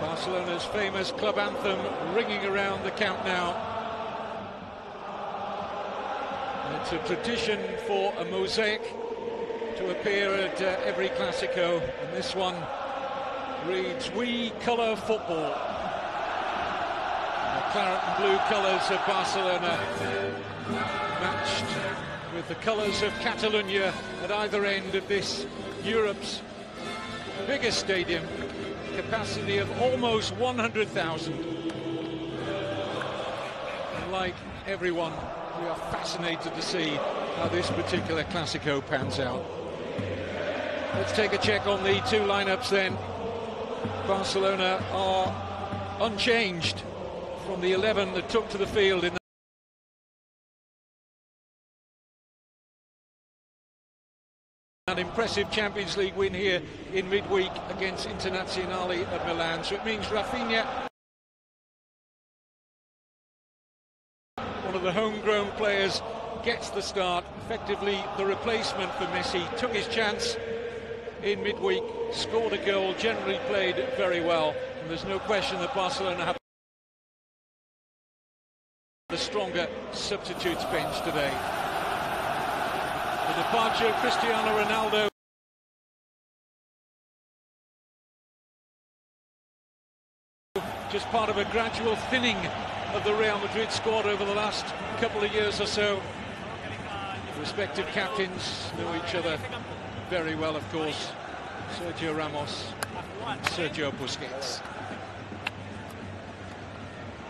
Barcelona's famous club anthem ringing around the Camp Nou. It's a tradition for a mosaic to appear at every Clásico, and this one reads, "We colour football." The claret and blue colours of Barcelona matched with the colours of Catalonia at either end of this Europe's biggest stadium, capacity of almost 100,000. Like everyone, we are fascinated to see how this particular Clásico pans out. Let's take a check on the two lineups then. Barcelona are unchanged from the 11 that took to the field in an impressive Champions League win here in midweek against Internazionale at Milan. So it means Rafinha, one of the homegrown players, gets the start, effectively the replacement for Messi. Took his chance in midweek, scored a goal, generally played very well, and there's no question that Barcelona have the stronger substitutes bench today. The departure of Cristiano Ronaldo just part of a gradual thinning of the Real Madrid squad over the last couple of years or so. The respective captains know each other very well, of course. Sergio Ramos and Sergio Busquets.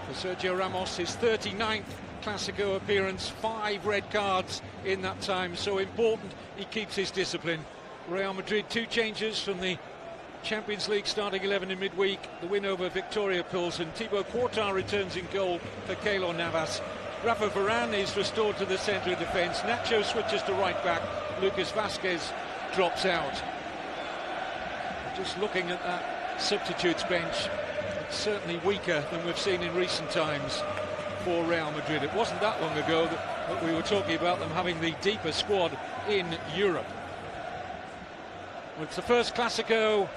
For Sergio Ramos, his 39th Clásico appearance, 5 red cards in that time, so important he keeps his discipline. Real Madrid, 2 changes from the Champions League starting 11 in midweek, the win over Victoria Pilsen. Thibaut Courtois returns in goal for Keylor Navas. Rafa Varane is restored to the centre of defence. Nacho switches to right back. Lucas Vázquez drops out. Just looking at that substitutes bench, it's certainly weaker than we've seen in recent times for Real Madrid. It wasn't that long ago that we were talking about them having the deepest squad in Europe. Well, it's the first Clásico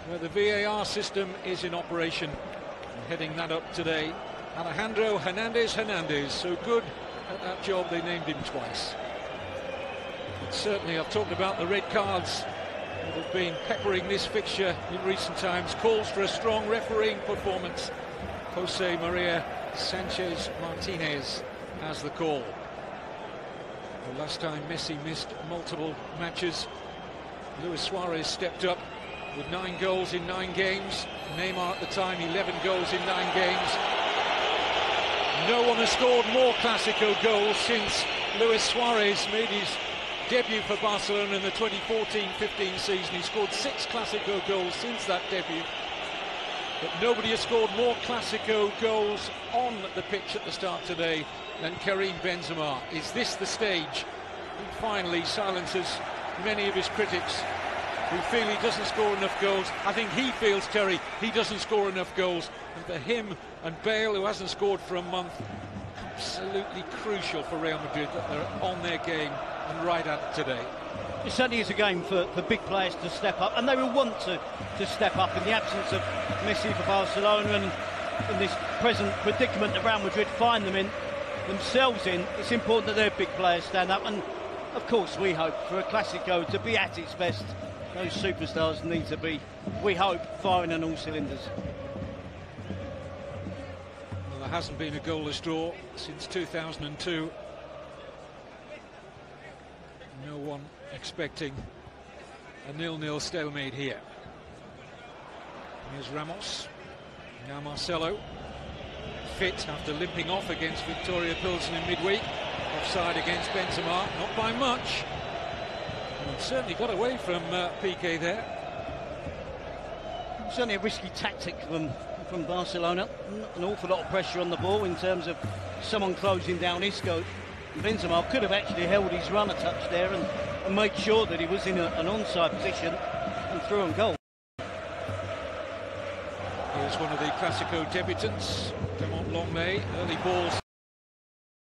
where the VAR system is in operation. And heading that up today, Alejandro Hernandez, so good at that job they named him twice. But certainly, I've talked about the red cards that have been peppering this fixture in recent times. Calls for a strong refereeing performance. Jose Maria Sanchez Martinez has the call. The last time Messi missed multiple matches, Luis Suarez stepped up with 9 goals in 9 games. Neymar at the time, 11 goals in 9 games. No one has scored more Clásico goals since Luis Suarez made his debut for Barcelona in the 2014-15 season. He scored 6 Clásico goals since that debut. But nobody has scored more Clásico goals on the pitch at the start today than Karim Benzema. Is this the stage he finally silences many of his critics who feel he doesn't score enough goals? I think he feels, Terry, he doesn't score enough goals. And for him and Bale, who hasn't scored for a month, absolutely crucial for Real Madrid that they're on their game and right at it today. It certainly is a game for big players to step up, and they will want to step up in the absence of Messi for Barcelona, and in this present predicament that Real Madrid find themselves in. It's important that their big players stand up, and of course we hope for a Clásico to be at its best. Those superstars need to be, we hope, firing on all cylinders. Well, there hasn't been a goalless draw since 2002. No one expecting a 0-0 stalemate here. Here's Ramos. Now Marcelo, fit after limping off against Victoria Pilsen in midweek. Offside against Benzema, not by much. And certainly got away from Piqué there. Certainly a risky tactic from Barcelona. An awful lot of pressure on the ball in terms of someone closing down Isco. Benzema could have actually held his run a touch there and made sure that he was in an onside position and threw on goal. Here's one of the Clásico debutants, Clement Lenglet. Early balls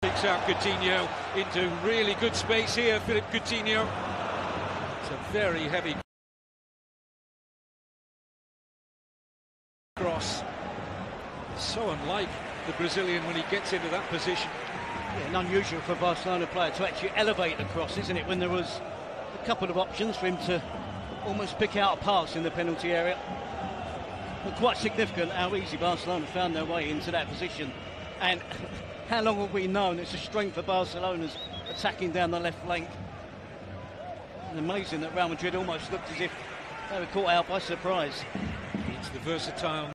takes out Coutinho into really good space here. Philippe Coutinho. It's a very heavy cross. So unlike the Brazilian when he gets into that position. Yeah, and unusual for a Barcelona player to actually elevate the cross, isn't it, when there was a couple of options for him to almost pick out a pass in the penalty area. But quite significant how easy Barcelona found their way into that position. And how long have we known it's a strength for Barcelona's attacking down the left flank? And amazing that Real Madrid almost looked as if they were caught out by surprise. It's the versatile